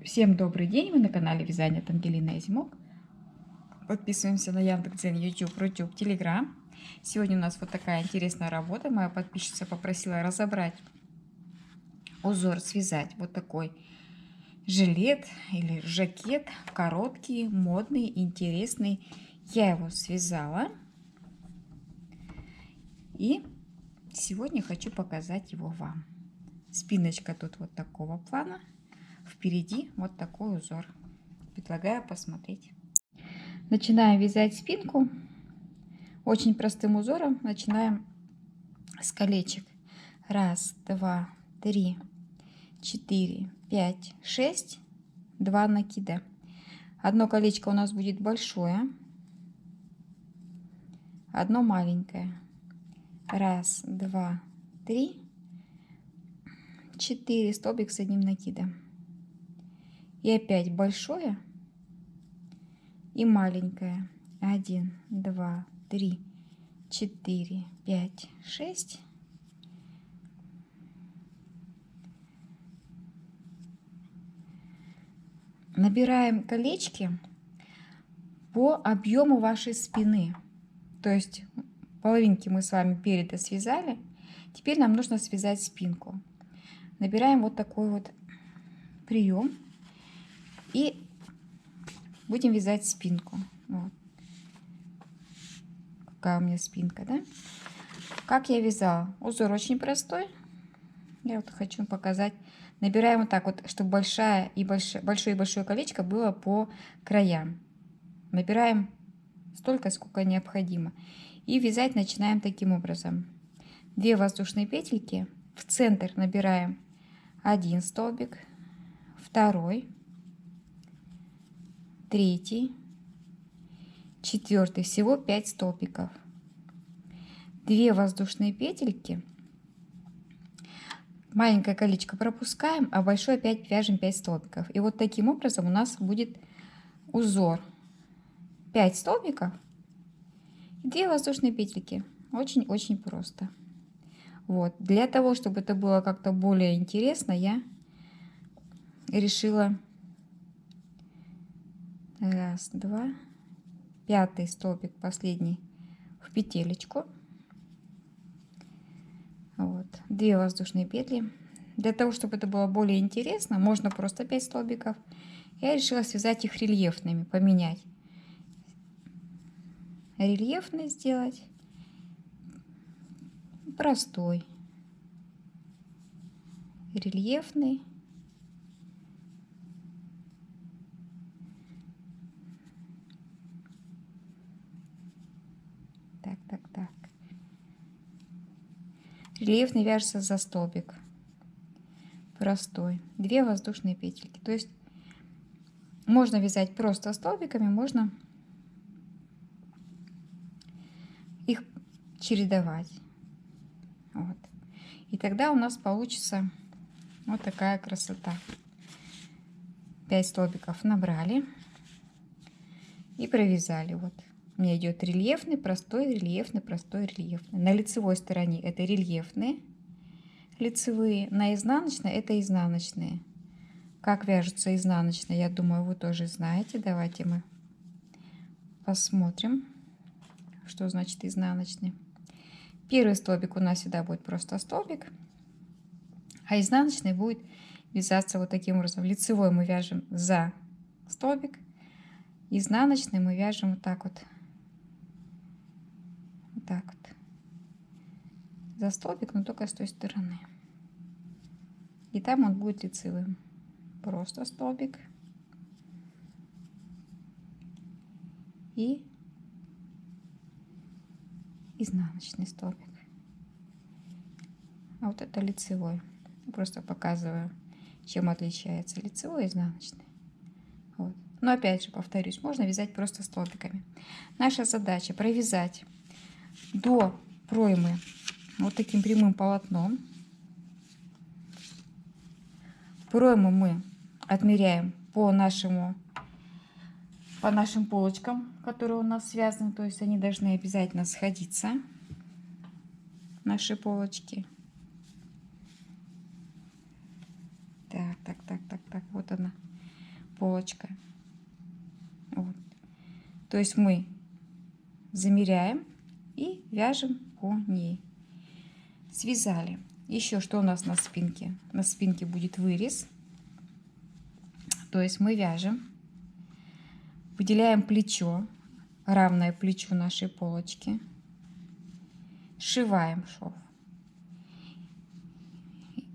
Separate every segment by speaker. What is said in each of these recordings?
Speaker 1: Всем добрый день! Вы на канале Вязание от Ангелины Озимок. Подписываемся на Яндекс.Дзен, YouTube, Рутюб, Телеграм. Сегодня у нас вот такая интересная работа. Моя подписчица попросила разобрать узор, связать вот такой жилет или жакет. Короткий, модный, интересный. Я его связала. И сегодня хочу показать его вам. Спиночка тут вот такого плана. Впереди вот такой узор. Предлагаю посмотреть. Начинаем вязать спинку очень простым узором. Начинаем с колечек. 1, 2, 3, 4, 5, 6. 2 накида. Одно колечко у нас будет большое, одно маленькое. 1, 2, 3, 4. Столбик с одним накидом. И опять большое и маленькое. 1, 2, 3, 4, 5, 6. Набираем колечки по объему вашей спины. То есть половинки мы с вами переда связали. Теперь нам нужно связать спинку. Набираем вот такой вот прием и будем вязать спинку. Вот. Какая у меня спинка, да? Как я вязала? Узор очень простой. Я вот хочу показать. Набираем вот так вот, чтобы большое и большое колечко было по краям. Набираем столько, сколько необходимо. И вязать начинаем таким образом. 2 воздушные петельки. В центр набираем 1 столбик, 2, 3, 4. Всего 5 столбиков. 2 воздушные петельки. Маленькое колечко пропускаем, а большое опять вяжем 5 столбиков. И вот таким образом у нас будет узор. 5 столбиков и 2 воздушные петельки. Очень-очень просто. Вот. Для того, чтобы это было как-то более интересно, я решила 1, 2, 5 столбик последний в петелечку. Вот. 2 воздушные петли. Для того, чтобы это было более интересно, можно просто 5 столбиков. Я решила связать их рельефными, поменять. Рельефный сделать. Простой. Рельефный. Так. Рельефный вяжется за столбик. Простой. 2 воздушные петельки. То есть можно вязать просто столбиками, можно их чередовать. Вот. И тогда у нас получится вот такая красота. 5 столбиков набрали и провязали. Вот. У меня идет рельефный, простой, рельефный, простой, рельефный. На лицевой стороне это рельефные лицевые, на изнаночной это изнаночные. Как вяжутся изнаночные, я думаю, вы тоже знаете. Давайте мы посмотрим, что значит изнаночный. Первый столбик у нас всегда будет просто столбик, а изнаночный будет вязаться вот таким образом. Лицевой мы вяжем за столбик, изнаночный мы вяжем вот так вот. Вот так вот. За столбик, но только с той стороны. И там он будет лицевым. Просто столбик. И изнаночный столбик. А вот это лицевой. Просто показываю, чем отличается лицевой и изнаночный. Вот. Но опять же повторюсь, можно вязать просто столбиками. Наша задача провязать до проймы вот таким прямым полотном. Пройму мы отмеряем по нашим полочкам, которые у нас связаны. То есть они должны обязательно сходиться, наши полочки. Так. Вот она. полочка. Вот. То есть мы замеряем и вяжем по ней. Связали. Еще что у нас на спинке? На спинке будет вырез. То есть мы вяжем, выделяем плечо, равное плечу нашей полочки, сшиваем шов.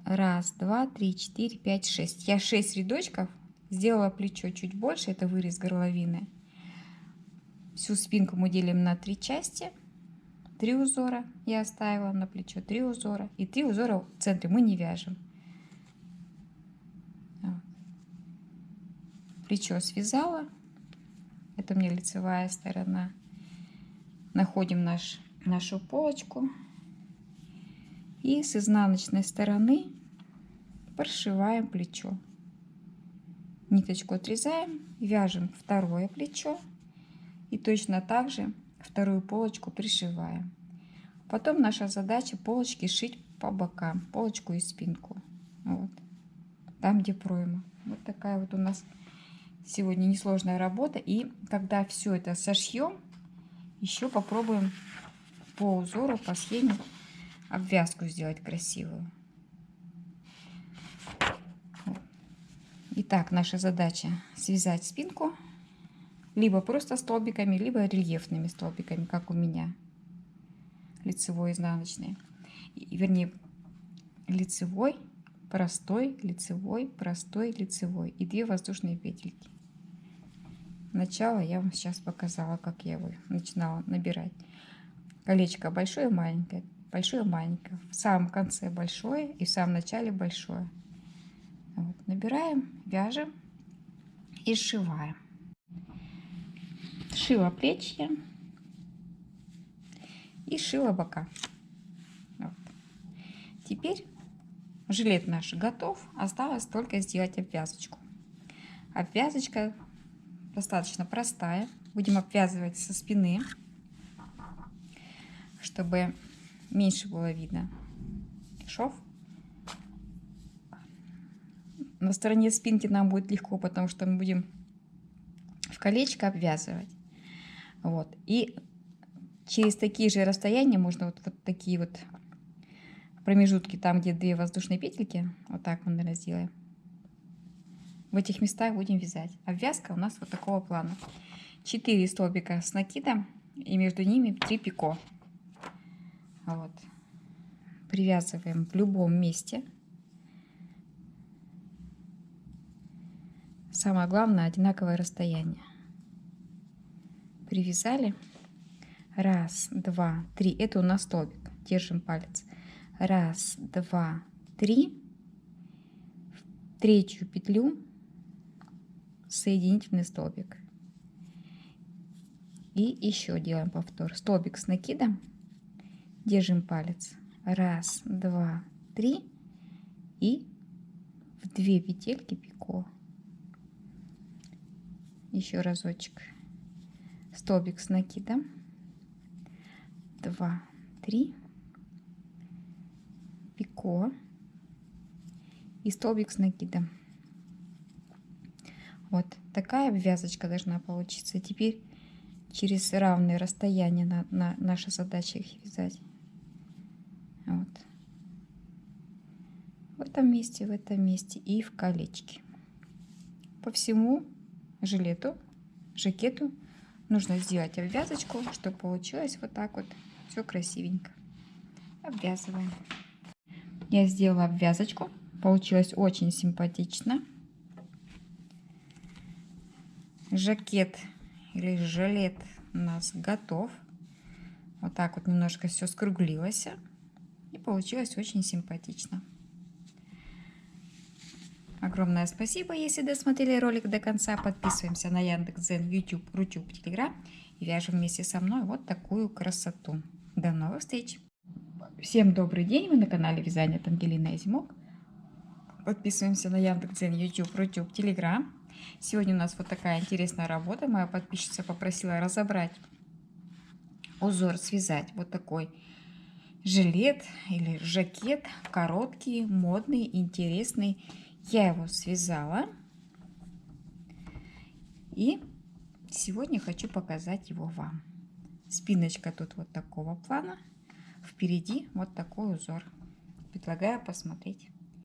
Speaker 1: 1, 2, 3, 4, 5, 6. Я 6 рядочков сделала плечо чуть больше, это вырез горловины. Всю спинку мы делим на 3 части. 3 узора я оставила на плечо, 3 узора. И 3 узора в центре мы не вяжем. Плечо связала. Это у меня лицевая сторона. Находим нашу полочку. И с изнаночной стороны прошиваем плечо. Ниточку отрезаем, вяжем второе плечо. И точно так же вторую полочку пришиваем. Потом наша задача полочки шить по бокам. Полочку и спинку. Вот. Там, где пройма. Вот такая вот у нас сегодня несложная работа. И когда все это сошьем, еще попробуем по узору, по схеме обвязку сделать красивую. Итак, наша задача связать спинку либо просто столбиками, либо рельефными столбиками, как у меня. Лицевой, изнаночный. Вернее, лицевой, простой, лицевой, простой, лицевой. И 2 воздушные петельки. Начало я вам сейчас показала, как я его начинала набирать. Колечко большое и маленькое. Большое и маленькое. В самом конце большое и в самом начале большое. Вот. Набираем, вяжем и сшиваем. Сшила плечи и сшила бока. Вот. Теперь жилет наш готов. Осталось только сделать обвязочку. Обвязочка достаточно простая. Будем обвязывать со спины, чтобы меньше было видно шов. На стороне спинки нам будет легко, потому что мы будем в колечко обвязывать. Вот. И через такие же расстояния можно вот такие вот промежутки, там где 2 воздушные петельки, вот так мы, наверное, сделаем. В этих местах будем вязать. Обвязка у нас вот такого плана. 4 столбика с накидом и между ними 3 пико. Вот. Привязываем в любом месте. Самое главное — одинаковое расстояние. Привязали. 1, 2, 3. Это у нас столбик. Держим палец. 1, 2, 3. В 3-ю петлю соединительный столбик. И еще делаем повтор. Столбик с накидом. Держим палец. 1, 2, 3. И в 2 петельки пико. Еще разочек. Столбик с накидом. 2, 3. Пико. И столбик с накидом. Вот такая обвязочка должна получиться. Теперь через равные расстояния наша задача их вязать. Вот. В этом месте и в колечке. По всему жилету, жакету нужно сделать обвязочку, чтобы получилось вот так вот все красивенько. Обвязываем. Я сделала обвязочку, получилось очень симпатично. Жакет или жилет у нас готов. Вот так вот немножко все скруглилось и получилось очень симпатично. Огромное спасибо, если досмотрели ролик до конца. Подписываемся на Яндекс.Дзен, YouTube, Рутюб, Телеграм и вяжем вместе со мной вот такую красоту. До новых встреч! Всем добрый день! Вы на канале Вязание от Ангелины Озимок. Подписываемся на Яндекс.Дзен, YouTube, Рутюб, Телеграм. Сегодня у нас вот такая интересная работа. Моя подписчица попросила разобрать узор, связать вот такой жилет или жакет, короткий, модный, интересный. Я его связала. И сегодня хочу показать его вам. Спиночка тут вот такого плана. Впереди вот такой узор. Предлагаю посмотреть.